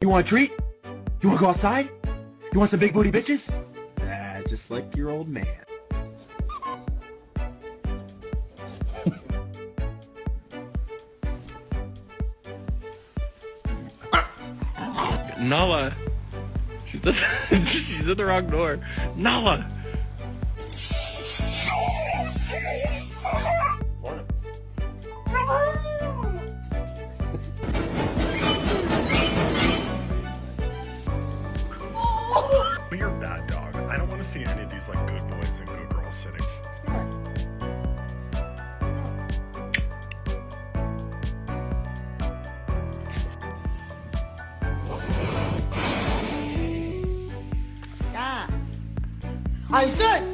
You want a treat? You want to go outside? You want some big booty bitches? Just like your old man. Nala. She's at the wrong door. Nala. But you're a bad dog. I don't want to see any of these like good boys and good girls sitting. Stop. I said